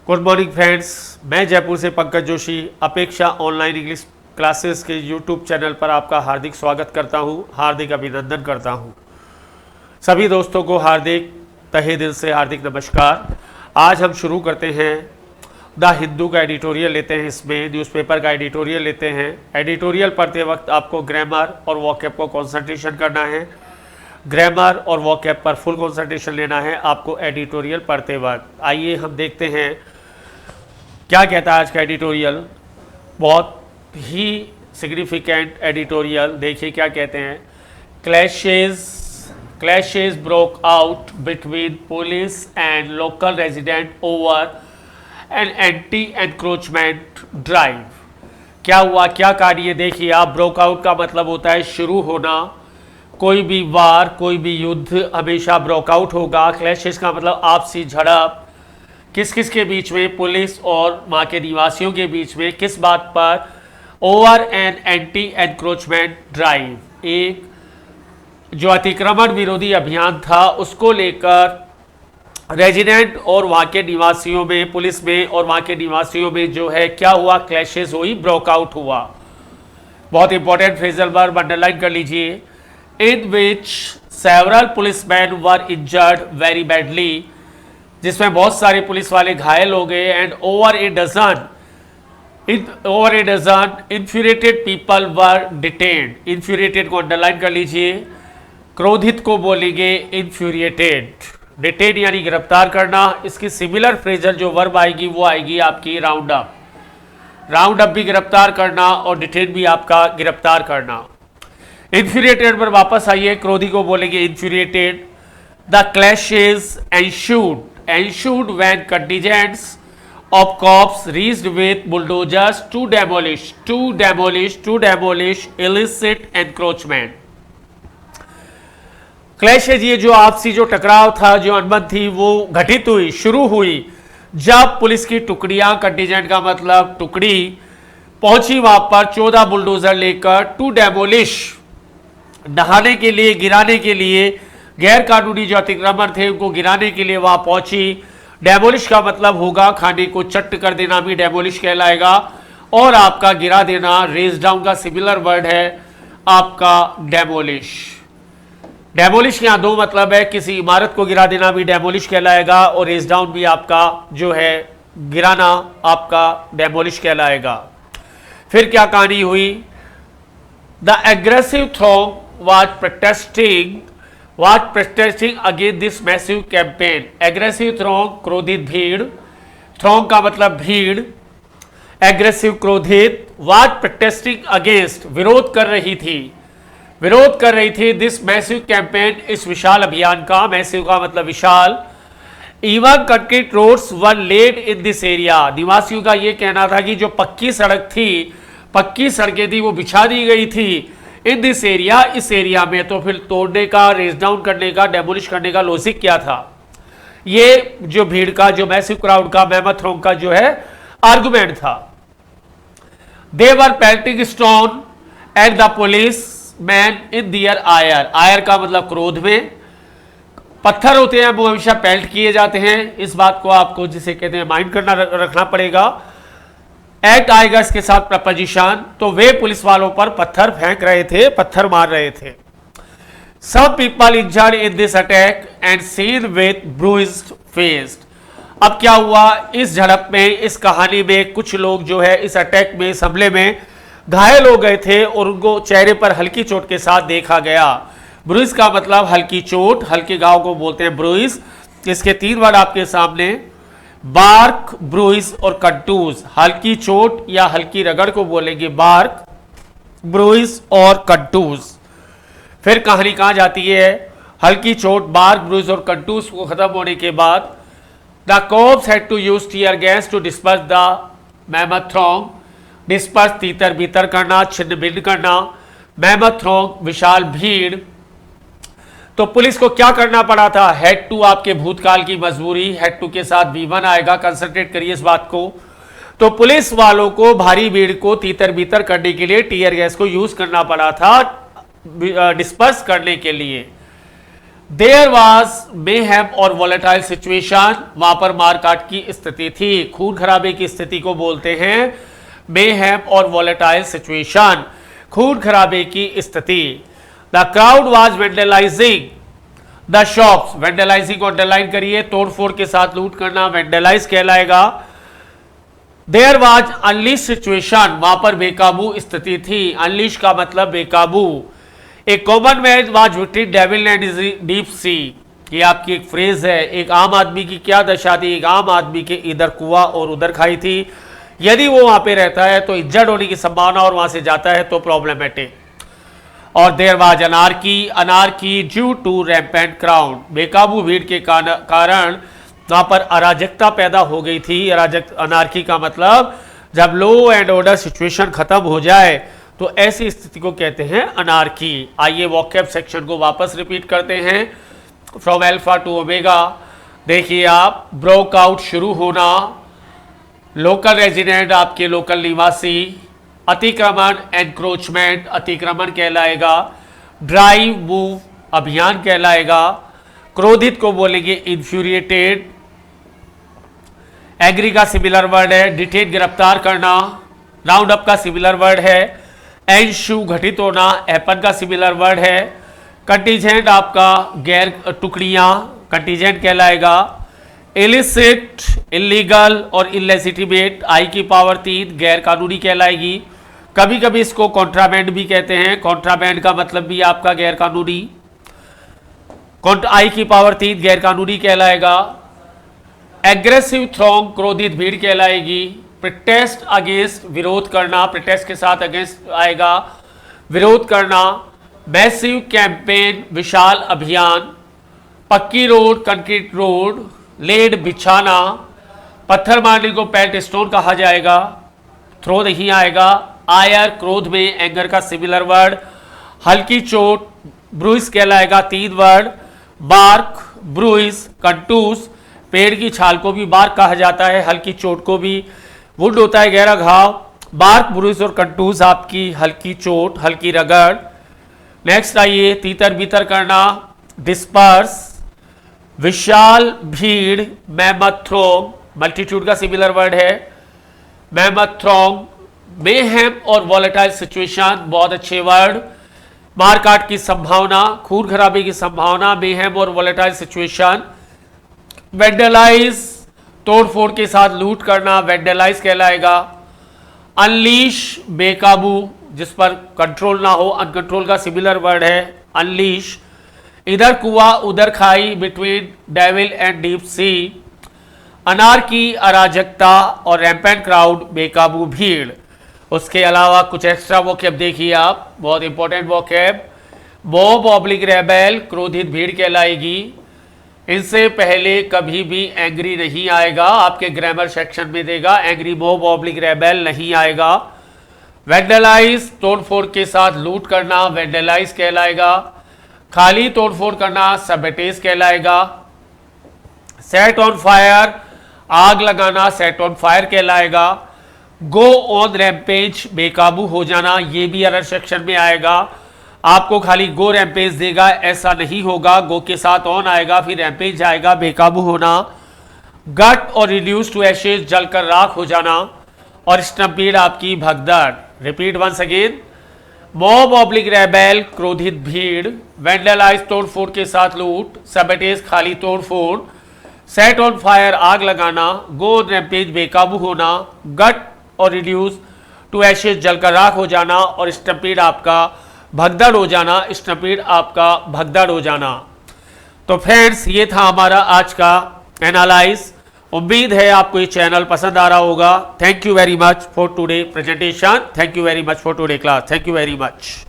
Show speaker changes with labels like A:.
A: Good morning friends, मैं जयपुर से पंकज जोशी अपेक्षा ऑनलाइन इंग्लिश क्लासेस के यूट्यूब चैनल पर आपका हार्दिक स्वागत करता हूं, हार्दिक अभिनंदन करता हूं। सभी दोस्तों को हार्दिक तहे दिल से हार्दिक नमस्कार। आज हम शुरू करते हैं द हिंदू का एडिटोरियल लेते हैं, इसमें न्यूज़पेपर का एडिटोरियल लेते हैं। एडिटोरियल पढ़ते वक्त आपको ग्रामर और वोकैब को कॉन्सेंट्रेशन करना है। ग्रामर और वोकैब पर फुल कॉन्सेंट्रेशन लेना है आपको एडिटोरियल पढ़ते वक्त। आइए हम देखते हैं क्या कहता है आज का एडिटोरियल। बहुत ही सिग्निफिकेंट एडिटोरियल, देखिए क्या कहते हैं। Clashes broke out between police and local resident over an anti encroachment drive. क्या हुआ, क्या कार्य, देखिए आप। ब्रोक आउट का मतलब होता है शुरू होना। कोई भी वार, कोई भी युद्ध हमेशा ब्रोकआउट होगा। क्लैशेस का मतलब आपसी झड़प। किस किस के बीच में? पुलिस और वहाँ के निवासियों के बीच में। किस बात पर? Over an anti encroachment drive, एक जो अतिक्रमण विरोधी अभियान था उसको लेकर रेजिडेंट और वहाँ के निवासियों में, पुलिस में और वहाँ के निवासियों में जो है क्या हुआ, क्लैशेस हुई, ब्रोकआउट हुआ। बहुत इंपॉर्टेंट फ्रेजल वर्ब अंडरलाइन कर लीजिए। In which several policemen were injured very badly, जिसमें बहुत सारे पुलिस वाले घायल हो गए। And over a dozen infuriated people were detained। infuriated को अंडरलाइन कर लीजिए। क्रोधित को बोलेंगे infuriated। डिटेन यानी गिरफ्तार करना। इसकी सिमिलर फ्रेजल जो वर्ब आएगी वो आएगी आपकी राउंड अप। राउंड अप भी गिरफ्तार करना और डिटेन भी आपका गिरफ्तार करना। इन्फ्यूरिएटेड पर वापस आइए, क्रोधी को बोलेंगे infuriated. The clashes ensued when contingents of cops reached with bulldozers to demolish illicit encroachment। Clashes, ये जो आपसी जो टकराव था, जो अनबन थी, वो घटित हुई, शुरू हुई जब पुलिस की टुकड़ियां, कंटिजेंट का मतलब टुकड़ी, पहुंची वहां पर 14 बुलडोजर लेकर टू डेमोलिश, ढहाने के लिए, गिराने के लिए, गैर कानूनी जो अतिक्रमण थे उनको गिराने के लिए वहां पहुंची। डेमोलिश का मतलब होगा खाने को चट्ट कर देना, भी डेमोलिश कहलाएगा। और आपका गिरा देना, रेज डाउन का सिमिलर वर्ड है आपका डेमोलिश। डेमोलिश के यहाँ दो मतलब है, किसी इमारत को गिरा देना भी डेमोलिश कहलाएगा और रेज डाउन भी आपका जो है गिराना आपका डेमोलिश कहलाएगा। फिर क्या कहानी हुई? The aggressive throng was protesting against this massive campaign। aggressive throng क्रोधित भीड़, throng का मतलब भीड़, aggressive क्रोधित, was protesting against विरोध कर रही थी this massive campaign इस विशाल अभियान का। massive का मतलब विशाल। even concrete roads were laid in this area। निवासियों का यह कहना था कि जो पक्की सड़क थी, पक्की सड़कें थी, वो बिछा दी गई थी इन दिस एरिया, इस एरिया में। तो फिर तोड़ने का, रेज डाउन करने का, डेमोलिश करने का लॉजिक क्या था? ये जो भीड़ का, जो मैसिव क्राउड का, मेमथ थ्रोंग का जो है आर्गुमेंट था। They were pelting stone at the police man in their ire. Ire का मतलब क्रोध में। पत्थर होते हैं वो हमेशा पेल्ट किए जाते हैं। इस बात को आपको जिसे कहते हैं माइंड करना रखना पड़ेगा। एक्ट आएगा इसके साथ प्रपोजिशन। तो वे पुलिस वालों पर पत्थर फेंक रहे थे, पत्थर मार रहे थे। Some people injured in this attack and seen with bruised face. अब क्या हुआ इस झड़प में, इस कहानी में? कुछ लोग जो है इस अटैक में, इस हमले में घायल हो गए थे और उनको चेहरे पर हल्की चोट के साथ देखा गया। ब्रूइज का मतलब हल्की चोट, हल्के घाव को बोलते हैं ब्रूइज। इसके तीन वर्ड आपके सामने, बार्क, ब्रूइज और कंटूज। हल्की चोट या हल्की रगड़ को बोलेंगे बार्क, ब्रूइज और कंटूज। फिर कहानी कहां जाती है? हल्की चोट, बार्क, ब्रूइज और कंटूज को खत्म होने के बाद the cops had to use tear gas to disperse the mammoth throng. Disperse तीतर भीतर करना, छिन्न भिन्न करना। मेमथ थ्रोंग विशाल भीड़। तो पुलिस को क्या करना पड़ा था? हेड टू आपके भूतकाल की मजबूरी, हेड टू के साथ V1 आएगा, कंसंट्रेट करिए इस बात को। तो पुलिस वालों को भारी भीड़ को तीतर भीतर करने के लिए टीयर गैस को यूज करना पड़ा था, डिस्पर्स करने के लिए। देयर वाज मेहम और वॉलेटाइल सिचुएशन, वहां पर मारकाट की स्थिति थी, खून खराबे की स्थिति को बोलते हैं मेहम और वॉलेटाइल सिचुएशन, खून खराबे की स्थिति। The crowd was vandalising the shops, vandalising को अंडरलाइन करिए, तोड़फोड़ के साथ लूट करना वेंडलाइज कहलाएगा। देयर वाज अनलीश सिचुएशन, वहां पर बेकाबू स्थिति थी, अनलीश का मतलब बेकाबू। A common man was victim devil and deep sea, ये आपकी एक फ्रेज है। एक आम आदमी की क्या दशा थी, एक आम आदमी के इधर कुआं और उधर खाई थी, यदि वो वहां पे रहता है तो इंजर्ड होने की संभावना और वहां से जाता है तो प्रॉब्लमेटिक। और there was anarchy, anarchy due to rampant crowd, बेकाबू भीड़ के कारण वहां पर अराजकता पैदा हो गई थी। अनार्की का मतलब जब लॉ एंड ऑर्डर सिचुएशन खत्म हो जाए तो ऐसी स्थिति को कहते हैं अनार्की। आइए वॉकैब सेक्शन को वापस रिपीट करते हैं फ्रॉम अल्फा टू ओमेगा। देखिए आप, ब्रोकआउट शुरू होना, लोकल रेजिडेंट आपके लोकल निवासी, अतिक्रमण एनक्रोचमेंट अतिक्रमण कहलाएगा, ड्राइव मूव अभियान कहलाएगा, क्रोधित को बोलेंगे इन्फ्यूरिएटेड, एग्री का सिमिलर वर्ड है, डिटेन गिरफ्तार करना, राउंड अप का सिमिलर वर्ड है, एंशू घटित होना, हैपन का सिमिलर वर्ड है, कंटीजेंट आपका गैर टुकड़ियां कंटीजेंट कहलाएगा, इलिसिट इलीगल और इलेजिटिमेट आई की पावर 3 गैर कानूनी कहलाएगी। कभी कभी इसको कॉन्ट्राबैंड भी कहते हैं, कॉन्ट्राबैंड का मतलब भी आपका गैर कानूनी, आई की पावर 3 गैर कानूनी कहलाएगा। एग्रेसिव थ्रोंग क्रोधित भीड़ कहलाएगी। प्रोटेस्ट अगेंस्ट विरोध करना, प्रोटेस्ट के साथ अगेंस्ट आएगा विरोध करना। मैसिव कैंपेन विशाल अभियान। पक्की रोड कंक्रीट रोड, लेड बिछाना, पत्थर मारने को पैल्ट स्टोन कहा जाएगा, थ्रो नहीं आएगा। आयर क्रोध में एंगर का सिमिलर वर्ड, हल्की चोट ब्रूइस कहलाएगा 3 वर्ड। बार्क ब्रूइस कंटूस, पेड़ की छाल को भी बार्क कहा जाता है, हल्की चोट को भी। वुंड होता है गहरा घाव, बार्क ब्रूइस और कंटूस आपकी हल्की चोट, हल्की रगड़। नेक्स्ट आइए, तीतर बीतर करना, डिस्पर्स, विशाल भीड़, मैमथ थ्रोंग, मल्टीट्यूड का सिमिलर वर्ड है, मैमथ थ्रोंग। मेहम और वॉलेटाइल सिचुएशन बहुत अच्छे वर्ड। मारकाट की संभावना, खून खराबे की संभावना, मेहम और वॉलेटाइल सिचुएशन। वेंडलाइज तोड़फोड़ के साथ लूट करना वेंडलाइज कहलाएगा। अनलीश बेकाबू, जिस पर कंट्रोल ना हो, अनकंट्रोल का सिमिलर वर्ड है अनलीश। इधर कुआं उधर खाई, between devil and deep C. Anarchy अराजकता और रैम्पेंट क्राउड बेकाबू भीड़। उसके अलावा कुछ एक्स्ट्रा वोकैब देखिए आप, बहुत important vocab. Mob oblique rebel क्रोधित भीड़ कहलाएगी। इनसे पहले कभी भी एंग्री नहीं आएगा, आपके ग्रामर सेक्शन में देगा एंग्री मॉब ऑब्लिक रेबेल नहीं आएगा। वेंडलाइज तोड़फोड़ के साथ लूट करना वेंडलाइज कहलाएगा। खाली तोड़फोड़ करना सबेटेज कहलाएगा। सेट ऑन फायर आग लगाना सेट ऑन फायर कहलाएगा। गो ऑन रैम्पेज बेकाबू हो जाना, ये भी अदर सेक्शन में आएगा। आपको खाली गो रैम्पेज देगा ऐसा नहीं होगा, गो के साथ ऑन आएगा फिर रैम्पेज आएगा, बेकाबू होना। गट और रिड्यूस टू एशेज जलकर राख हो जाना। और स्टम्पीड आपकी भगदड़। Repeat once again, mob oblique rebel क्रोधित भीड़, वेंडलाइज तोड़फोड़ के साथ लूट, सबेटेज खाली तोड़फोड़, सेट ऑन फायर आग लगाना, गो ऑन रैम्पेज बेकाबू होना, गट और रिड्यूस टू एशेज जलकर राख हो जाना, और स्टम्पीड आपका भगदड़ हो जाना, स्टम्पीड आपका भगदड़ हो जाना। तो फ्रेंड्स, ये था हमारा आज का एनालाइज। उम्मीद है आपको ये चैनल पसंद आ रहा होगा। Thank you very much for today presentation, thank you very much for today class, thank you very much.